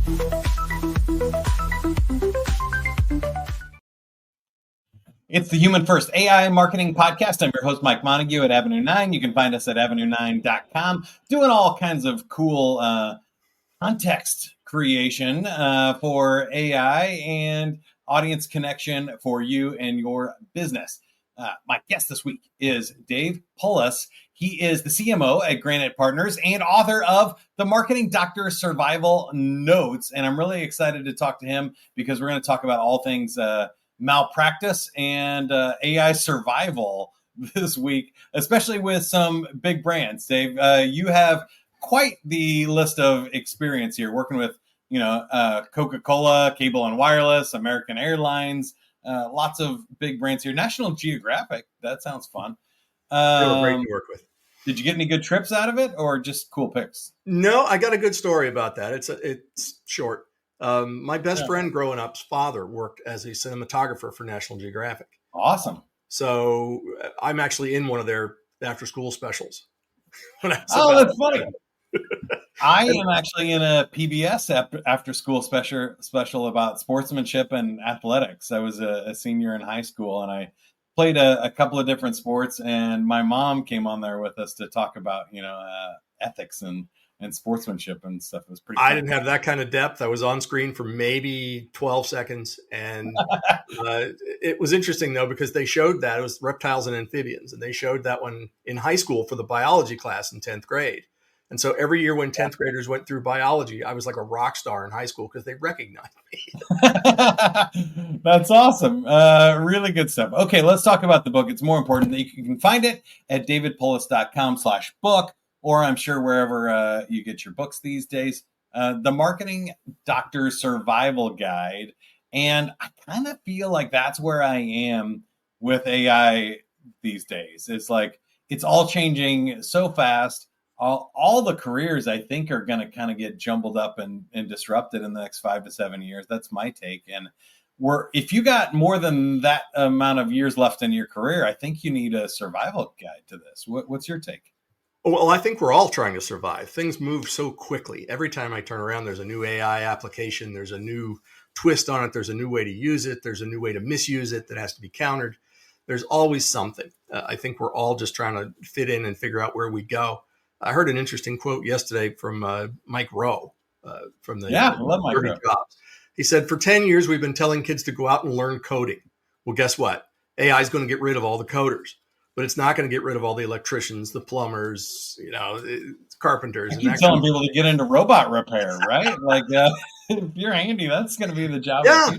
It's the Human First AI Marketing Podcast. I'm your host, Mike Montague at Avenue 9. You can find us at avenue9.com, doing all kinds of cool context creation for AI and audience connection for you and your business. My guest this week is Dave Poulos. He is the CMO at Granite Partners and author of The Marketing Doctor Survival Notes. And I'm really excited to talk to him because we're going to talk about all things malpractice and AI survival this week, especially with some big brands. Dave, you have quite the list of experience here working with, Coca-Cola, Cable and Wireless, American Airlines, lots of big brands here. National Geographic, that sounds fun. They were great to work with. Did you get any good trips out of it or just cool pics? No, I got a good story about that. It's short. My best friend growing up's father worked as a cinematographer for National Geographic. Awesome. So I'm actually in one of their after school specials. That's funny. I am actually in a PBS after school special about sportsmanship and athletics. I was a senior in high school and I played a couple of different sports, and my mom came on there with us to talk about, ethics and sportsmanship and stuff. It was pretty fun. I didn't have that kind of depth. I was on screen for maybe 12 seconds. And it was interesting, though, because they showed that. It was reptiles and amphibians. And they showed that one in high school for the biology class in 10th grade. And so every year when 10th graders went through biology, I was like a rock star in high school because they recognized me. That's awesome. Really good stuff. Okay, let's talk about the book. It's more important that you can find it at davidpoulos.com/book. Or I'm sure wherever you get your books these days, The Marketing Doctor Survival Guide. And I kind of feel like that's where I am with AI these days. It's like, it's all changing so fast. All the careers, I think, are going to kind of get jumbled up and disrupted in the next 5 to 7 years. That's my take. And if you got more than that amount of years left in your career, I think you need a survival guide to this. What's your take? Well, I think we're all trying to survive. Things move so quickly. Every time I turn around, there's a new AI application. There's a new twist on it. There's a new way to use it. There's a new way to misuse it that has to be countered. There's always something. I think we're all just trying to fit in and figure out where we go. I heard an interesting quote yesterday from Mike Rowe from the I love Mike Rowe. Jobs. He said, for 10 years, we've been telling kids to go out and learn coding. Well, guess what? AI is going to get rid of all the coders. But it's not going to get rid of all the electricians, the plumbers, carpenters. I keep telling people to get into robot repair, right? Like, if you're handy, that's going to be the job. Yeah,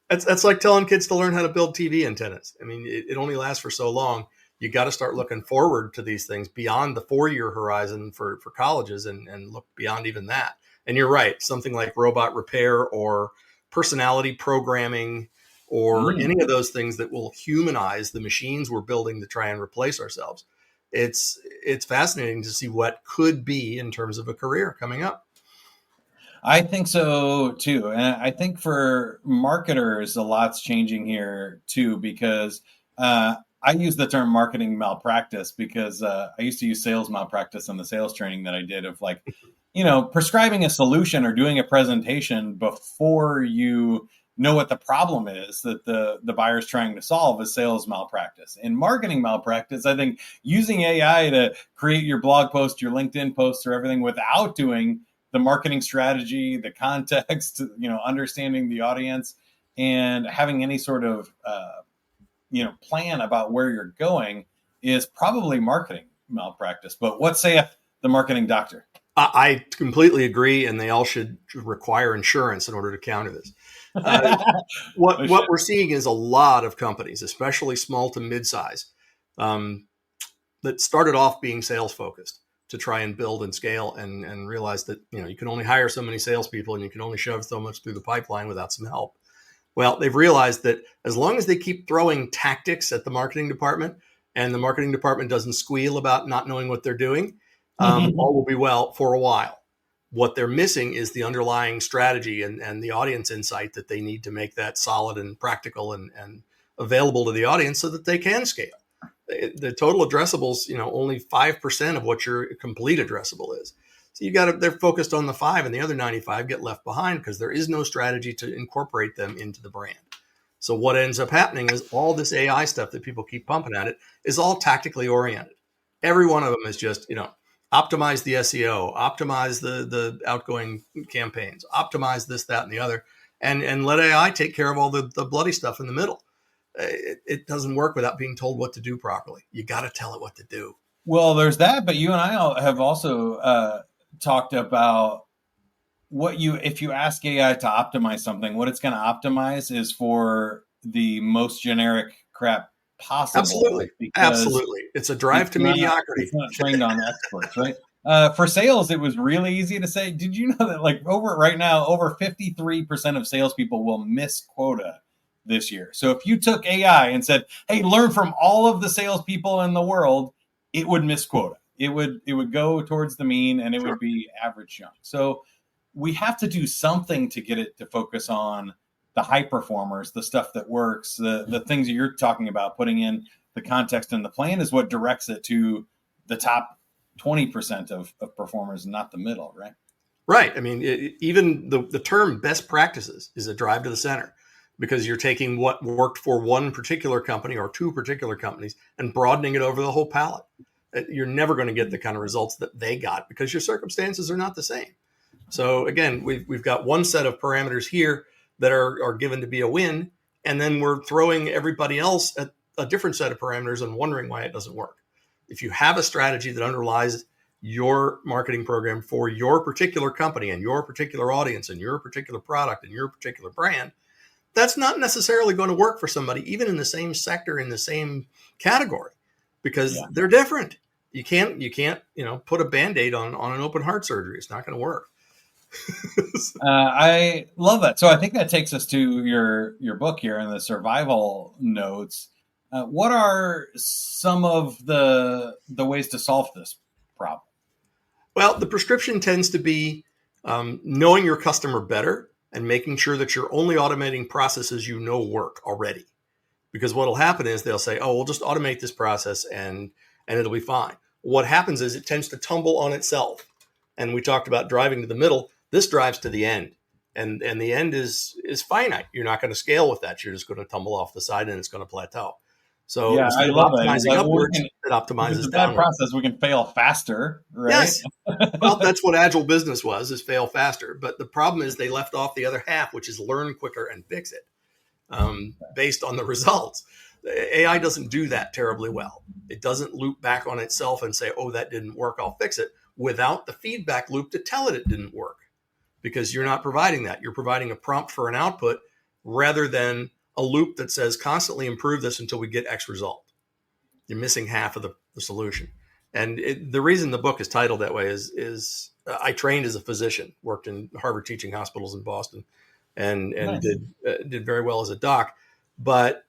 that's like telling kids to learn how to build TV antennas. I mean, it only lasts for so long. You got to start looking forward to these things beyond the 4-year horizon for colleges and look beyond even that. And you're right, something like robot repair or personality programming or any of those things that will humanize the machines we're building to try and replace ourselves. It's fascinating to see what could be in terms of a career coming up. I think so too. And I think for marketers, a lot's changing here too, because I use the term marketing malpractice because I used to use sales malpractice in the sales training that I did of like, prescribing a solution or doing a presentation before you know what the problem is that the buyer's trying to solve is sales malpractice. In marketing malpractice, I think using AI to create your blog post, your LinkedIn posts, or everything without doing the marketing strategy, the context, understanding the audience, and having any sort of plan about where you're going is probably marketing malpractice. But what saith the marketing doctor? I completely agree, and they all should require insurance in order to counter this. What we're seeing is a lot of companies, especially small to mid-size, that started off being sales focused to try and build and scale and realize that you can only hire so many salespeople and you can only shove so much through the pipeline without some help. Well, they've realized that as long as they keep throwing tactics at the marketing department and the marketing department doesn't squeal about not knowing what they're doing, all will be well for a while. What they're missing is the underlying strategy and the audience insight that they need to make that solid and practical and available to the audience so that they can scale. The total addressables, only 5% of what your complete addressable is. So they're focused on the 5, and the other 95 get left behind because there is no strategy to incorporate them into the brand. So what ends up happening is all this AI stuff that people keep pumping at it is all tactically oriented. Every one of them is just, optimize the SEO, optimize the outgoing campaigns, optimize this, that, and the other, and let AI take care of all the bloody stuff in the middle. It doesn't work without being told what to do properly. You got to tell it what to do. Well, there's that, but you and I have also talked about if you ask AI to optimize something, what it's going to optimize is for the most generic crap possible. Absolutely. It's a drive to mediocrity. It's not trained on experts, right? For sales, it was really easy to say. Did you know that right now, over 53% of salespeople will miss quota this year? So if you took AI and said, hey, learn from all of the salespeople in the world, it would miss quota. It would go towards the mean, and it would be average junk. So we have to do something to get it to focus on the high performers, the stuff that works, the things that you're talking about, putting in the context and the plan is what directs it to the top 20% of performers, not the middle, right? Right. I mean, even the term best practices is a drive to the center, because you're taking what worked for one particular company or two particular companies and broadening it over the whole palette. You're never going to get the kind of results that they got because your circumstances are not the same. So again, we've got one set of parameters here that are given to be a win, and then we're throwing everybody else at a different set of parameters and wondering why it doesn't work. If you have a strategy that underlies your marketing program for your particular company and your particular audience and your particular product and your particular brand, that's not necessarily going to work for somebody, even in the same sector, in the same category, because they're different. You can't, put a Band-Aid on an open heart surgery. It's not going to work. I love that. So I think that takes us to your book here in the survival notes. What are some of the ways to solve this problem? Well, the prescription tends to be knowing your customer better and making sure that you're only automating processes work already. Because what will happen is they'll say, oh, we'll just automate this process and it'll be fine. What happens is it tends to tumble on itself. And we talked about driving to the middle. This drives to the end. And the end is finite. You're not going to scale with that. You're just going to tumble off the side and it's going to plateau. So instead of optimizing upwards, it optimizes downward. That process, we can fail faster, right? Yes. Well, that's what agile business is fail faster. But the problem is they left off the other half, which is learn quicker and fix it based on the results. AI doesn't do that terribly well. It doesn't loop back on itself and say, oh, that didn't work, I'll fix it, without the feedback loop to tell it didn't work. Because you're not providing that. You're providing a prompt for an output rather than a loop that says constantly improve this until we get X result. You're missing half of the solution. And the reason the book is titled that way is I trained as a physician, worked in Harvard teaching hospitals in Boston, and nice. did very well as a doc. But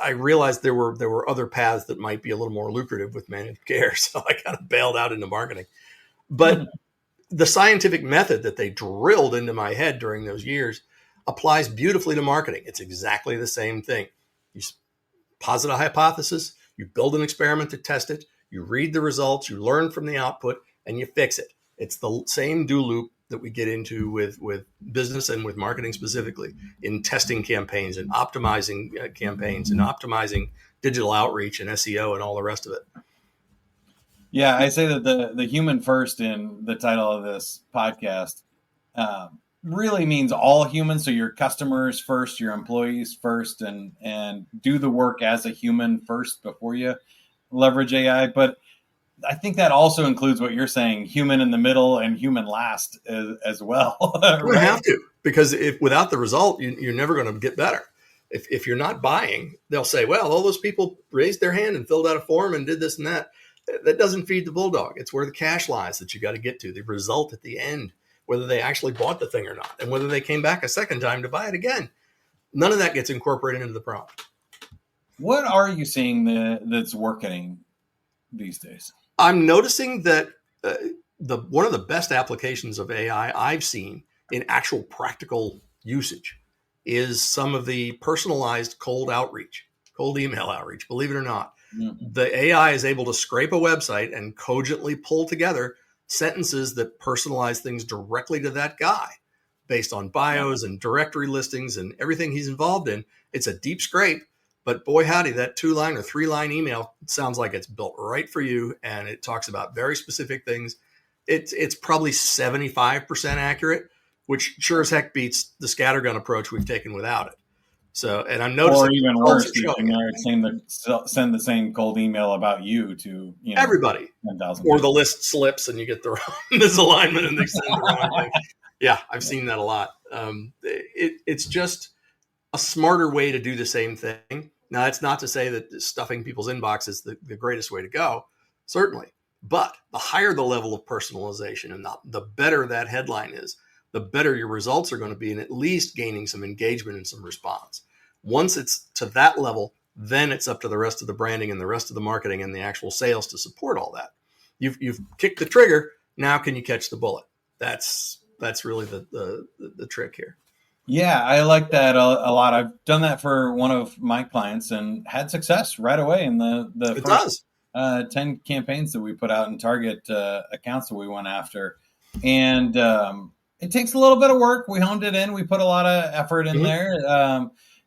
I realized there were other paths that might be a little more lucrative with managed care. So I kind of bailed out into marketing. But the scientific method that they drilled into my head during those years applies beautifully to marketing. It's exactly the same thing. You posit a hypothesis, you build an experiment to test it, you read the results, you learn from the output, and you fix it. It's the same do loop that we get into with business and with marketing specifically in testing campaigns and optimizing campaigns and optimizing digital outreach and SEO and all the rest of it. Yeah, I say that the human first in the title of this podcast really means all humans. So your customers first, your employees first, and do the work as a human first before you leverage AI. But I think that also includes what you're saying, human in the middle and human last as well. Right? We have to, because without the result, you're never going to get better. If you're not buying, they'll say, well, all those people raised their hand and filled out a form and did this and that. That doesn't feed the bulldog. It's where the cash lies that you got to get to, the result at the end, whether they actually bought the thing or not, and whether they came back a second time to buy it again. None of that gets incorporated into the prompt. What are you seeing that's working these days? I'm noticing that one of the best applications of AI I've seen in actual practical usage is some of the personalized cold email outreach, believe it or not. Mm-hmm. The AI is able to scrape a website and cogently pull together sentences that personalize things directly to that guy based on bios and directory listings and everything he's involved in. It's a deep scrape, but boy, howdy, that 2-line or 3-line email sounds like it's built right for you. And it talks about very specific things. It's probably 75% accurate, which sure as heck beats the scattergun approach we've taken without it. So, and I'm noticing, or even worse, you can send the same cold email about you to everybody, 10,000 or the list slips and you get the wrong misalignment and they send the wrong thing. Yeah, I've seen that a lot. It's just a smarter way to do the same thing. Now, that's not to say that stuffing people's inbox is the greatest way to go, certainly. But the higher the level of personalization and the better that headline is, the better your results are going to be, and at least gaining some engagement and some response. Once it's to that level, then it's up to the rest of the branding and the rest of the marketing and the actual sales to support all that. You've kicked the trigger. Now can you catch the bullet? That's really the trick here. Yeah, I like that a lot. I've done that for one of my clients and had success right away in the first 10 campaigns that we put out and target accounts that we went after. And it takes a little bit of work. We honed it in. We put a lot of effort in there.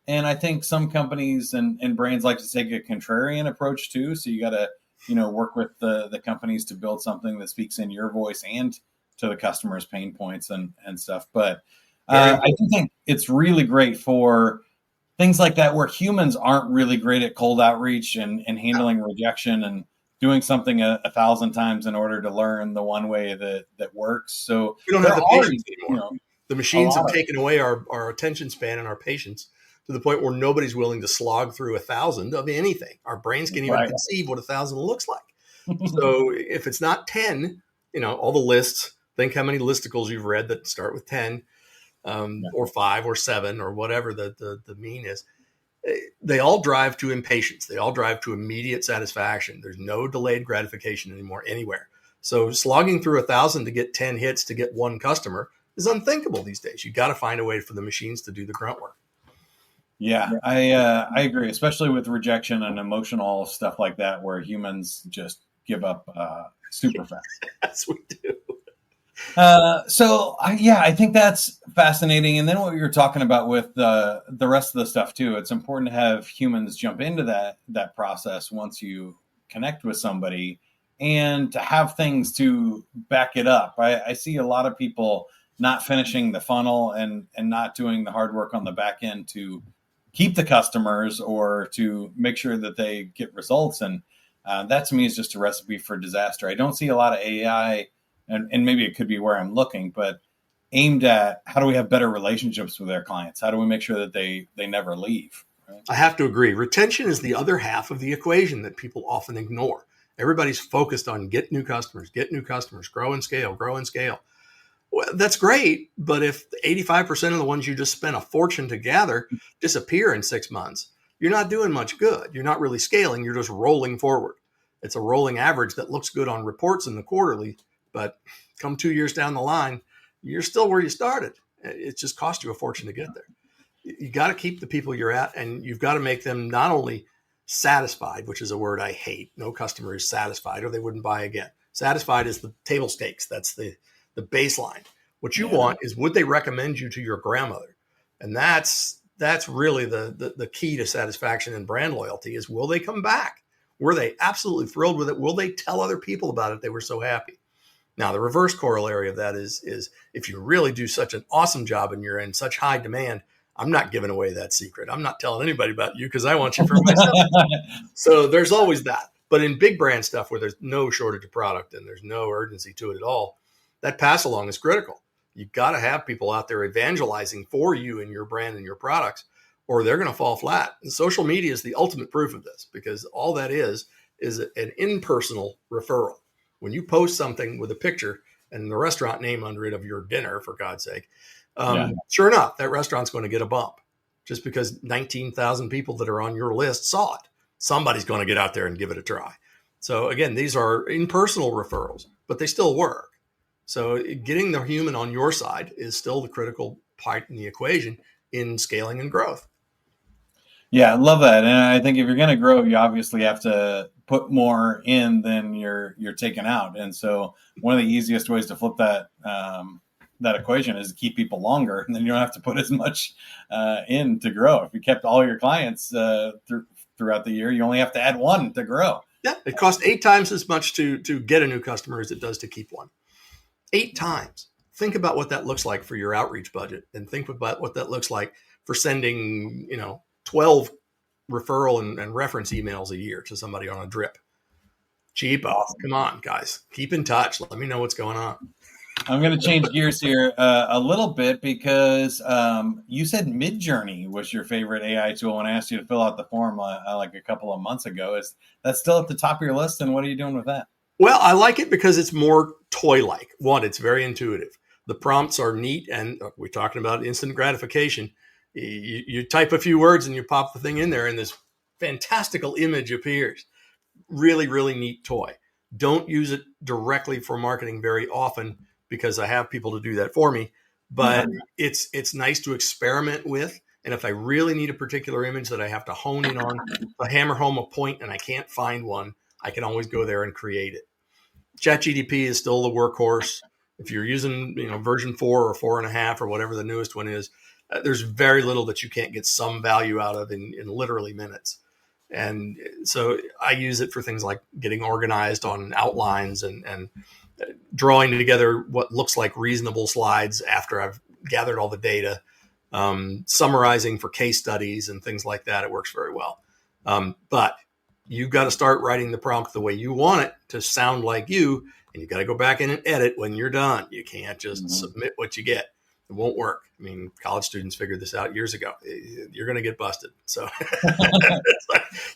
And I think some companies and brands like to take a contrarian approach too. So you got to, work with the companies to build something that speaks in your voice and to the customer's pain points and stuff. But I do think it's really great for things like that where humans aren't really great at cold outreach and handling rejection and doing something 1,000 times in order to learn the one way that works. So we don't have the patience anymore. The machines have taken away our attention span and our patience to the point where nobody's willing to slog through 1,000 of anything. Our brains can't even conceive what 1,000 looks like. So if it's not 10, all the lists, think how many listicles you've read that start with 10, or 5 or 7 or whatever the mean is. They all drive to impatience. They all drive to immediate satisfaction. There's no delayed gratification anymore anywhere. So slogging through 1,000 to get 10 hits to get one customer is unthinkable these days. You got to find a way for the machines to do the grunt work. Yeah, I agree, especially with rejection and emotional stuff like that, where humans just give up super fast. Yes, we do. I think that's fascinating. And then what you're talking about with the rest of the stuff too, it's important to have humans jump into that process once you connect with somebody and to have things to back it up. I see a lot of people not finishing the funnel and not doing the hard work on the back end to keep the customers or to make sure that they get results. And that to me is just a recipe for disaster. I don't see a lot of AI, and maybe it could be where I'm looking, but aimed at how do we have better relationships with our clients? How do we make sure that they never leave? Right? I have to agree. Retention is the other half of the equation that people often ignore. Everybody's focused on get new customers, grow and scale. Well, that's great. But if 85% of the ones you just spent a fortune to gather disappear in 6 months, you're not doing much good. You're not really scaling. You're just rolling forward. It's a rolling average that looks good on reports in the quarterly, but come 2 years down the line, you're still where you started. It just cost you a fortune to get there. You got to keep the people you're at, and you've got to make them not only satisfied, which is a word I hate. No customer is satisfied or they wouldn't buy again. Satisfied is the table stakes. That's the baseline. What you want is, would they recommend you to your grandmother? And that's really the key to satisfaction and brand loyalty is, will they come back? Were they absolutely thrilled with it? Will they tell other people about it? They were so happy. Now, the reverse corollary of that is if you really do such an awesome job and you're in such high demand, I'm not giving away that secret. I'm not telling anybody about you because I want you for myself. So there's always that. But in big brand stuff where there's no shortage of product and there's no urgency to it at all, that pass along is critical. You've got to have people out there evangelizing for you and your brand and your products, or they're going to fall flat. And social media is the ultimate proof of this, because all that is an impersonal referral. When you post something with a picture and the restaurant name under it of your dinner, for God's sake, sure enough, that restaurant's going to get a bump just because 19,000 people that are on your list saw it. Somebody's going to get out there and give it a try. So again, these are impersonal referrals, but they still work. So getting the human on your side is still the critical part in the equation in scaling and growth. Yeah, I love that. And I think if you're going to grow, you obviously have to put more in than you're taking out. And so one of the easiest ways to flip that that equation is to keep people longer, and then you don't have to put as much in to grow. If you kept all your clients throughout the year, you only have to add one to grow. Yeah, it costs 8 times as much to get a new customer as it does to keep one. 8 times. Think about what that looks like for your outreach budget, and think about what that looks like for sending, 12 referral and reference emails a year to somebody on a drip. Cheapo. Awesome. Come on, guys. Keep in touch. Let me know what's going on. I'm going to change gears here a little bit because you said Midjourney was your favorite AI tool when I asked you to fill out the form like a couple of months ago. Is that still at the top of your list? And what are you doing with that? Well, I like it because it's more toy-like. One, it's very intuitive. The prompts are neat, and we're talking about instant gratification. You type a few words and you pop the thing in there, and this fantastical image appears. Really, really neat toy. Don't use it directly for marketing very often because I have people to do that for me. But it's nice to experiment with. And if I really need a particular image that I have to hone in on, to hammer home a point, and I can't find one, I can always go there and create it. ChatGPT is still the workhorse. If you're using, version 4 or 4.5 or whatever the newest one is, there's very little that you can't get some value out of in literally minutes. And so I use it for things like getting organized on outlines and drawing together what looks like reasonable slides after I've gathered all the data, summarizing for case studies and things like that. It works very well. But you've got to start writing the prompt the way you want it to sound like you, and you've got to go back in and edit when you're done. You can't just submit what you get. It won't work. I mean, college students figured this out years ago. You're going to get busted. So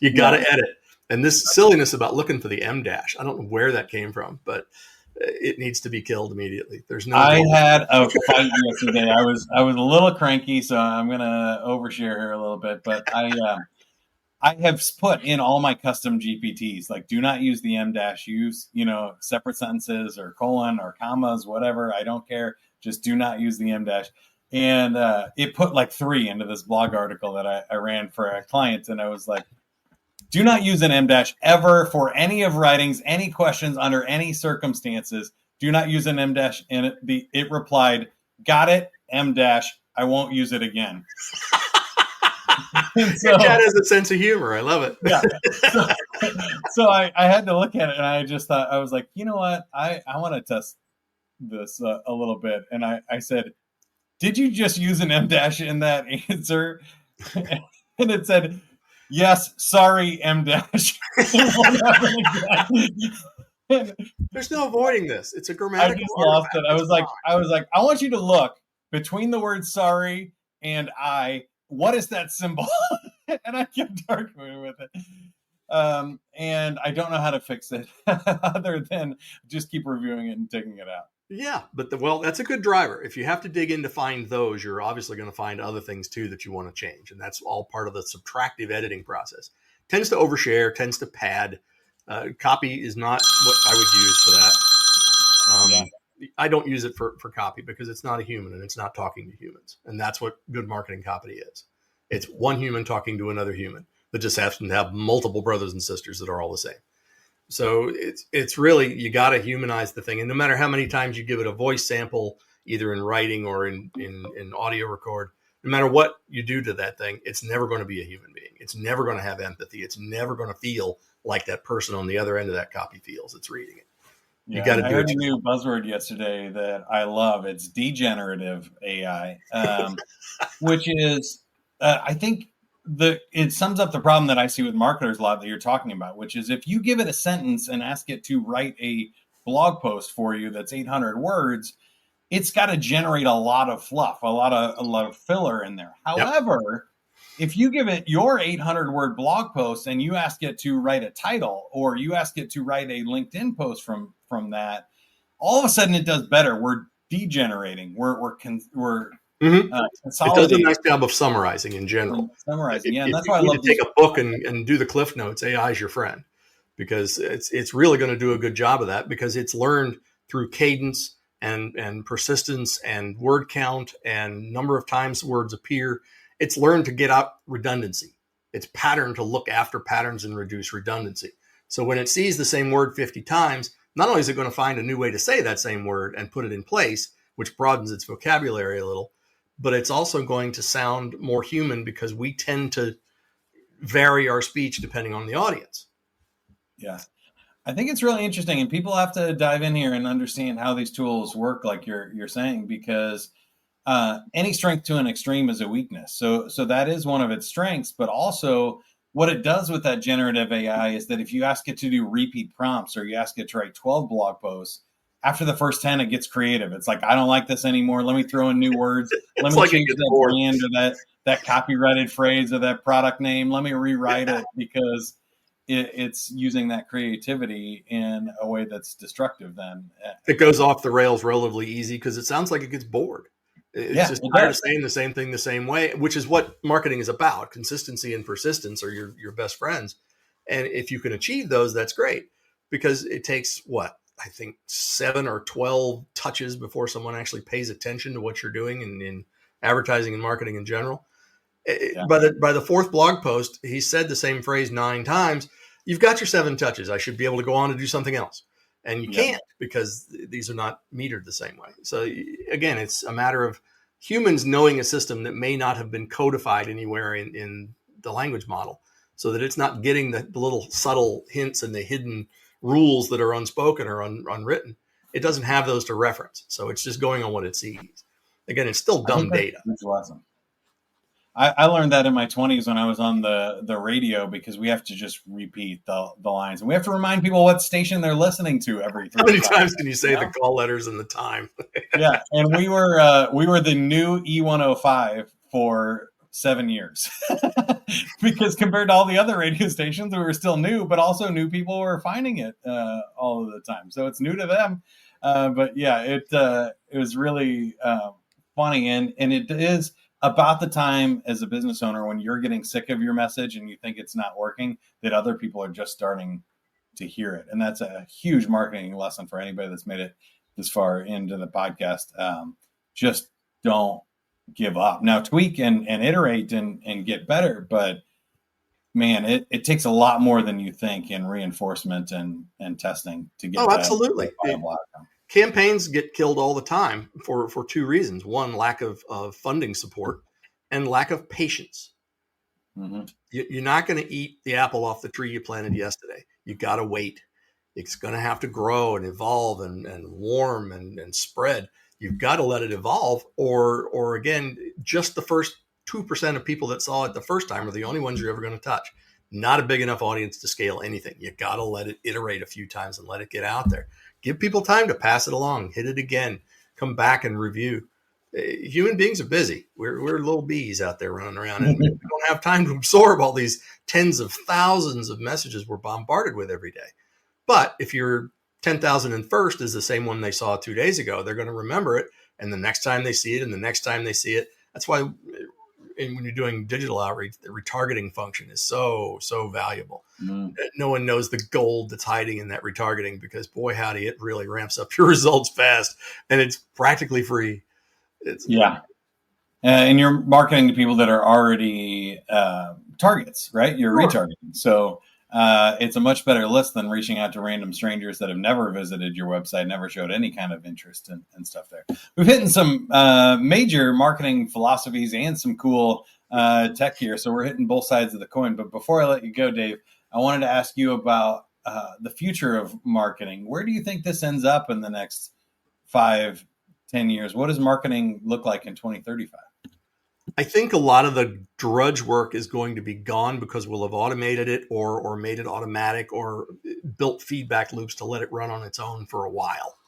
you got to edit. And this silliness about looking for the M dash, I don't know where that came from, but it needs to be killed immediately. There's no. I had a fight yesterday. I was a little cranky, so I'm going to overshare here a little bit, but I have put in all my custom GPTs, like do not use the M dash, use, separate sentences or colon or commas, whatever. I don't care. Just do not use the M dash. And it put like 3 into this blog article that I ran for a client. And I was like, do not use an M dash ever for any of writings, any questions under any circumstances. Do not use an M dash. And it replied, got it, M dash. I won't use it again. So, your cat has a sense of humor. I love it. Yeah. So I had to look at it, and I just thought, I was like, you know what? I want to test this a little bit. And I said, did you just use an M dash in that answer? And it said, yes, sorry, M dash. There's no avoiding this. It's a grammatical. I just lost it. I was like, I want you to look between the words sorry and what is that symbol? And I kept arguing with it. And I don't know how to fix it other than just keep reviewing it and taking it out. Yeah, but that's a good driver. If you have to dig in to find those, you're obviously going to find other things too that you want to change. And that's all part of the subtractive editing process. Tends to overshare, tends to pad. Copy is not what I would use for that. I don't use it for copy because it's not a human and it's not talking to humans. And that's what good marketing copy is. It's one human talking to another human that just happens to have multiple brothers and sisters that are all the same. So it's really, you got to humanize the thing. And no matter how many times you give it a voice sample, either in writing or in audio record, no matter what you do to that thing, it's never going to be a human being. It's never going to have empathy. It's never going to feel like that person on the other end of that copy feels. It's reading it. You got to do it. I heard a new buzzword yesterday that I love. It's degenerative AI, which is, I think, it sums up the problem that I see with marketers a lot that you're talking about, which is if you give it a sentence and ask it to write a blog post for you that's 800 words, it's got to generate a lot of fluff, a lot of filler in there. However, if you give it your 800-word blog post and you ask it to write a title or you ask it to write a LinkedIn post from that, all of a sudden it does better. We're degenerating. We're it does a nice job of summarizing in general. And that's why I love to take a book and do the cliff notes. AI is your friend because it's really going to do a good job of that because it's learned through cadence and persistence and word count and number of times words appear. It's learned to get out redundancy. It's patterned to look after patterns and reduce redundancy. So when it sees the same word 50 times, not only is it going to find a new way to say that same word and put it in place, which broadens its vocabulary a little, but it's also going to sound more human because we tend to vary our speech depending on the audience. Yeah. I think it's really interesting, and people have to dive in here and understand how these tools work, like you're saying, because any strength to an extreme is a weakness. So that is one of its strengths, but also what it does with that generative AI is that if you ask it to do repeat prompts or you ask it to write 12 blog posts, after the first 10, it gets creative. It's like, I don't like this anymore. Let me throw in new words. Let It's me like it change gets that bored. brand or that copyrighted phrase or that product name. Let me rewrite it because it's using that creativity in a way that's destructive then. It goes off the rails relatively easy because it sounds like it gets bored. It's Yeah, just it tired of does. saying the same thing the same way, which is what marketing is about. Consistency and persistence are your best friends. And if you can achieve those, that's great, because it takes what, I think 7 or 12 touches before someone actually pays attention to what you're doing in advertising and marketing in general. Yeah. By the fourth blog post, he said the same phrase 9 times. You've got your 7 touches. I should be able to go on and do something else. And you Yeah. can't, because these are not metered the same way. So again, it's a matter of humans knowing a system that may not have been codified anywhere in the language model, so that it's not getting the little subtle hints and the hidden rules that are unspoken or unwritten. It doesn't have those to reference. So it's just going on what it sees. Again, it's still I think dumb that's data. a huge lesson. I learned that in my 20s when I was on the radio, because we have to just repeat the lines, and we have to remind people what station they're listening to every How 3 many to 5 times can you minutes, you say the know? call letters and the time? Yeah, and we were the new E105 for 7 years because compared to all the other radio stations, we were still new, but also new people were finding it all of the time. So it's new to them, but yeah, it was really funny, and it is about the time as a business owner when you're getting sick of your message and you think it's not working, that other people are just starting to hear it, and that's a huge marketing lesson for anybody that's made it this far into the podcast. Just don't give up. Now tweak and iterate and get better, but man, it takes a lot more than you think in reinforcement and testing to Oh, get that absolutely. viable outcome. Campaigns get killed all the time for 2 reasons. One, lack of funding support, and lack of patience. Mm-hmm. You're not going to eat the apple off the tree you planted yesterday. You got to wait. It's going to have to grow and evolve and warm and spread. You've got to let it evolve, or again, just the first 2% of people that saw it the first time are the only ones you're ever going to touch. Not a big enough audience to scale anything. You got to let it iterate a few times and let it get out there. Give people time to pass it along, hit it again, come back and review. Human beings are busy. We're little bees out there running around, and we don't have time to absorb all these tens of thousands of messages we're bombarded with every day. But if your 10,001st is the same one they saw 2 days ago, they're going to remember it. And the next time they see it, and the next time they see it, that's why when you're doing digital outreach, the retargeting function is so valuable. Mm. No one knows the gold that's hiding in that retargeting, because boy, howdy, it really ramps up your results fast, and it's practically free. Yeah. And you're marketing to people that are already targets, right? You're Sure. retargeting. So it's a much better list than reaching out to random strangers that have never visited your website, never showed any kind of interest and stuff there. We've hit some major marketing philosophies and some cool tech here. So we're hitting both sides of the coin. But before I let you go, Dave, I wanted to ask you about the future of marketing. Where do you think this ends up in the next 5-10 years? What does marketing look like in 2035? I think a lot of the drudge work is going to be gone, because we'll have automated it or made it automatic or built feedback loops to let it run on its own for a while,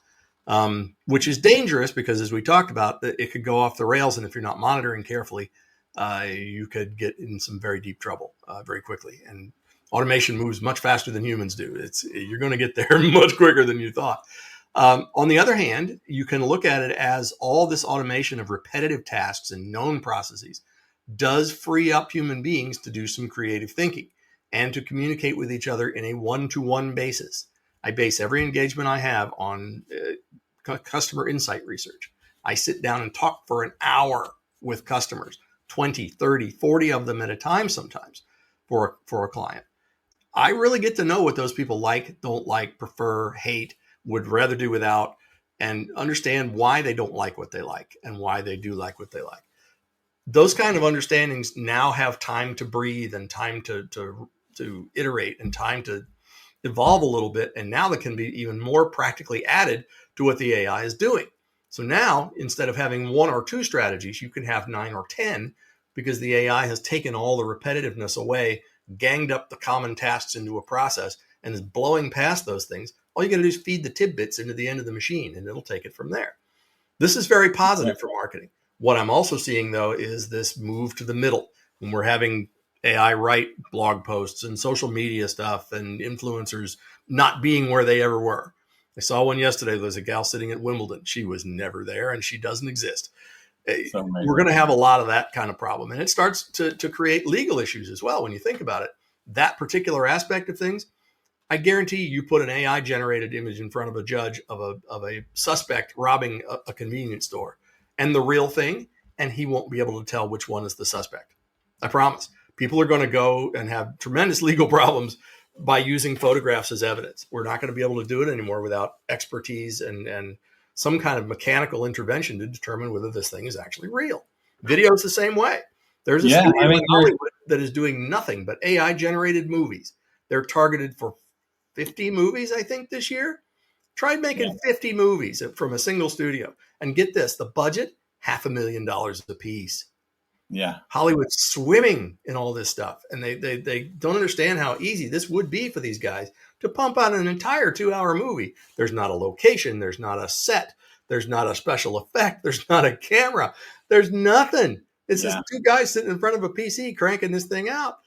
which is dangerous, because as we talked about, it could go off the rails. And if you're not monitoring carefully, you could get in some very deep trouble very quickly. And automation moves much faster than humans do. You're going to get there much quicker than you thought. On the other hand, you can look at it as all this automation of repetitive tasks and known processes does free up human beings to do some creative thinking and to communicate with each other in a one-to-one basis. I base every engagement I have on customer insight research. I sit down and talk for an hour with customers, 20, 30, 40 of them at a time sometimes for a client. I really get to know what those people like, don't like, prefer, hate, would rather do without, and understand why they don't like what they like and why they do like what they like. Those kind of understandings now have time to breathe and time to iterate and time to evolve a little bit. And now that can be even more practically added to what the AI is doing. So now, instead of having one or two strategies, you can have 9 or 10 because the AI has taken all the repetitiveness away, ganged up the common tasks into a process, and is blowing past those things. All you got to do is feed the tidbits into the end of the machine, and it'll take it from there. This is very positive for marketing. What I'm also seeing, though, is this move to the middle when we're having AI write blog posts and social media stuff and influencers not being where they ever were. I saw one yesterday. There's a gal sitting at Wimbledon. She was never there and she doesn't exist. So we're going to have a lot of that kind of problem. And it starts to create legal issues as well when you think about it. That particular aspect of things, I guarantee you put an AI generated image in front of a judge of a suspect robbing a convenience store and the real thing, and he won't be able to tell which one is the suspect. I promise. People are going to go and have tremendous legal problems by using photographs as evidence. We're not going to be able to do it anymore without expertise and some kind of mechanical intervention to determine whether this thing is actually real. Video is the same way. There's a studio in Hollywood that is doing nothing but AI generated movies. They're targeted for 50 movies, I think, this year. Try making 50 movies from a single studio. And get this, the budget, $500,000 a piece. Yeah. Hollywood's swimming in all this stuff. And they don't understand how easy this would be for these guys to pump out an entire 2-hour movie. There's not a location. There's not a set. There's not a special effect. There's not a camera. There's nothing. It's just two guys sitting in front of a PC cranking this thing out.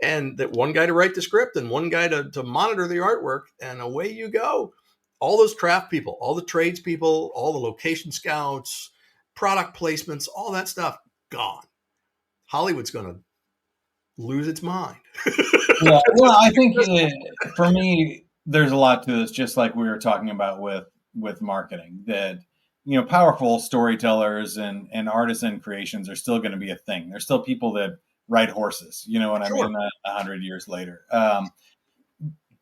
And that one guy to write the script and one guy to monitor the artwork, and away you go. All those craft people, all the tradespeople, all the location scouts, product placements, all that stuff, gone. Hollywood's going to lose its mind. Yeah, well, I think for me, there's a lot to this, just like we were talking about with marketing, that, you know, powerful storytellers and artisan creations are still going to be a thing. There's still people that ride horses, you know what I mean, 100 years later.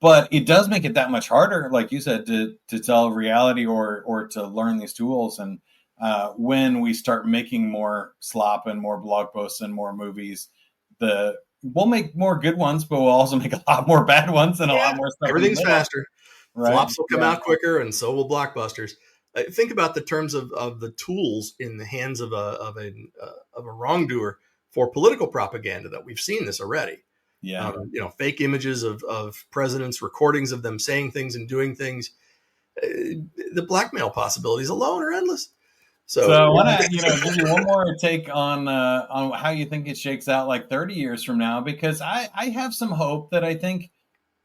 But it does make it that much harder, like you said, to tell reality or to learn these tools. And when we start making more slop and more blog posts and more movies, we'll make more good ones, but we'll also make a lot more bad ones and a lot more stuff. Everything's faster. Right? Flops will come out quicker, and so will blockbusters. Think about the terms of the tools in the hands of a wrongdoer for political propaganda. That we've seen this already. Yeah, fake images of presidents, recordings of them saying things and doing things. The blackmail possibilities alone are endless. So I want to, give you one more take on how you think it shakes out like 30 years from now, because I have some hope that I think,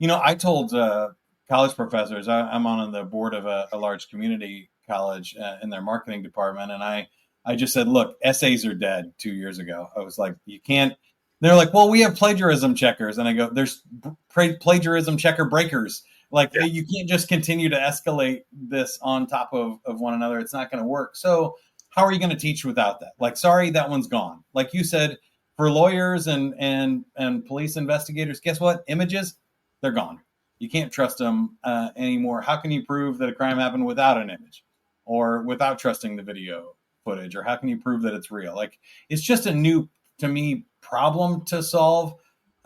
I told college professors, I'm on the board of a large community college in their marketing department, and I just said, look, essays are dead 2 years ago. I was like, you can't. They're like, well, we have plagiarism checkers, and I go, there's plagiarism checker breakers. Like, you can't just continue to escalate this on top of one another. It's not going to work. So how are you going to teach without that? Like, sorry, that one's gone. Like you said, for lawyers and police investigators, guess what? Images, they're gone. You can't trust them anymore. How can you prove that a crime happened without an image or without trusting the video footage? Or how can you prove that it's real? Like, it's just a new, to me, problem to solve.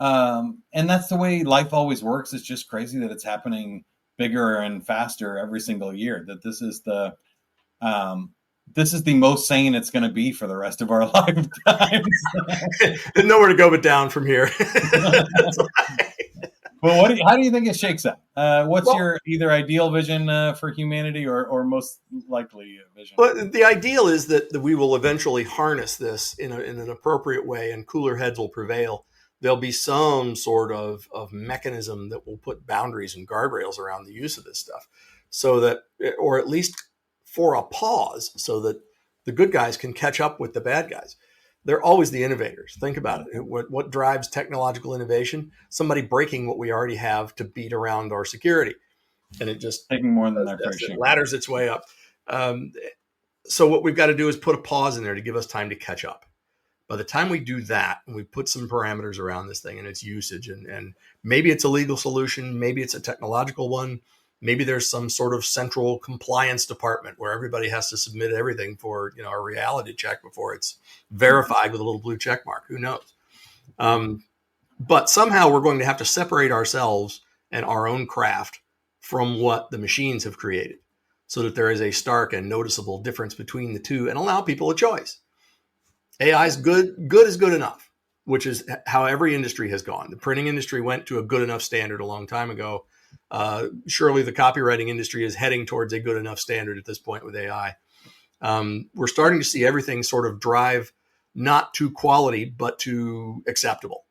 And that's the way life always works. It's just crazy that it's happening bigger and faster every single year, that this is the most sane it's going to be for the rest of our lifetimes. There's nowhere to go but down from here. Well, how do you think it shakes out? What's your either ideal vision for humanity or most likely vision? Well, the ideal is that we will eventually harness this in an appropriate way, and cooler heads will prevail. There'll be some sort of mechanism that will put boundaries and guardrails around the use of this stuff, so that, or at least for a pause, so that the good guys can catch up with the bad guys. They're always the innovators. Think about it. What drives technological innovation? Somebody breaking what we already have to beat around our security. And it just taking more than their fair share. Ladders its way up. So what we've got to do is put a pause in there to give us time to catch up. By the time we do that and we put some parameters around this thing and its usage, and maybe it's a legal solution, maybe it's a technological one, maybe there's some sort of central compliance department where everybody has to submit everything for, a reality check before it's verified with a little blue check mark. Who knows? But somehow we're going to have to separate ourselves and our own craft from what the machines have created, so that there is a stark and noticeable difference between the two, and allow people a choice. AI is good. Good is good enough, which is how every industry has gone. The printing industry went to a good enough standard a long time ago. Surely the copywriting industry is heading towards a good enough standard at this point with AI. We're starting to see everything sort of drive not to quality, but to acceptable.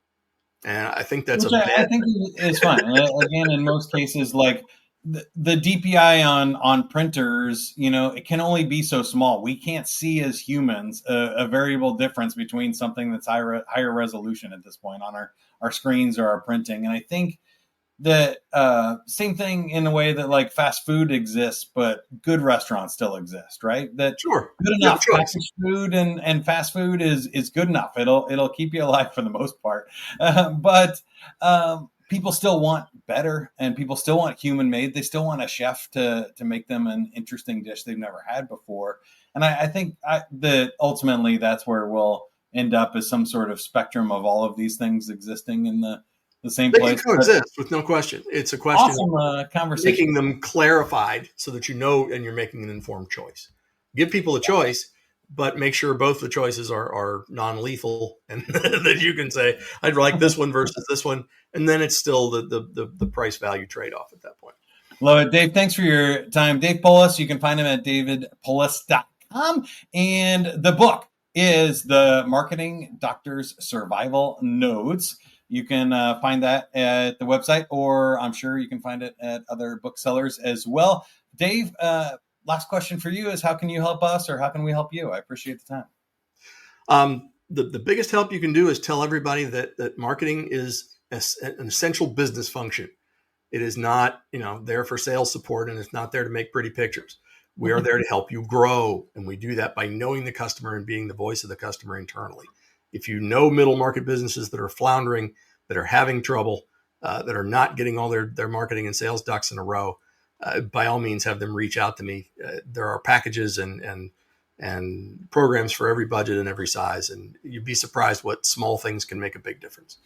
And I think that's Which I think is fine. Again, in most cases, like the DPI on printers, it can only be so small. We can't see as humans a variable difference between something that's higher resolution at this point on our screens or our printing. And I think that same thing in a way that like fast food exists, but good restaurants still exist, right? That sure, good enough packaged food and fast food is good enough. It'll keep you alive for the most part. But people still want better, and people still want human made. They still want a chef to make them an interesting dish they've never had before. And I think that ultimately that's where we'll end up, as some sort of spectrum of all of these things existing in the same they place. Can coexist with no question. It's a question of conversation, making them clarified so that and you're making an informed choice. Give people a choice, but make sure both the choices are non-lethal, and that you can say, I'd like this one versus this one. And then it's still the price value trade-off at that point. Love it. Dave, thanks for your time. Dave Poulos, you can find him at davidpoulos.com. And the book is The Marketing Doctor's Survival Notes. You can find that at the website, or I'm sure you can find it at other booksellers as well. Dave, last question for you is, how can you help us, or how can we help you? I appreciate the time. The biggest help you can do is tell everybody that marketing is an essential business function. It is not, there for sales support, and it's not there to make pretty pictures. We are there to help you grow, and we do that by knowing the customer and being the voice of the customer internally. If you know middle market businesses that are floundering, that are having trouble, that are not getting all their marketing and sales ducks in a row, by all means, have them reach out to me. There are packages and programs for every budget and every size, and you'd be surprised what small things can make a big difference.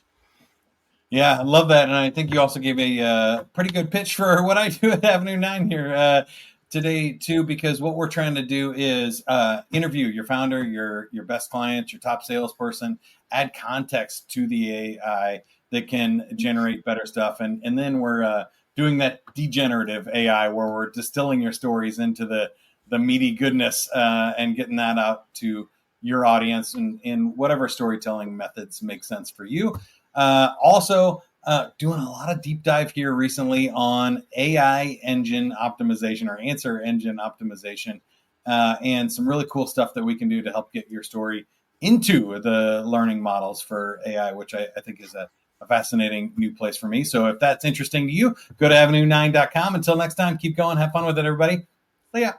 Yeah, I love that. And I think you also gave a pretty good pitch for what I do at Avenue 9 here today, too, because what we're trying to do is interview your founder, your best client, your top salesperson, add context to the AI that can generate better stuff. And then we're doing that degenerative AI where we're distilling your stories into the meaty goodness and getting that out to your audience in whatever storytelling methods make sense for you. Also, doing a lot of deep dive here recently on AI engine optimization, or answer engine optimization, and some really cool stuff that we can do to help get your story into the learning models for AI, which I think is a fascinating new place for me. So if that's interesting to you, go to avenue9.com. Until next time, keep going. Have fun with it, everybody. See ya.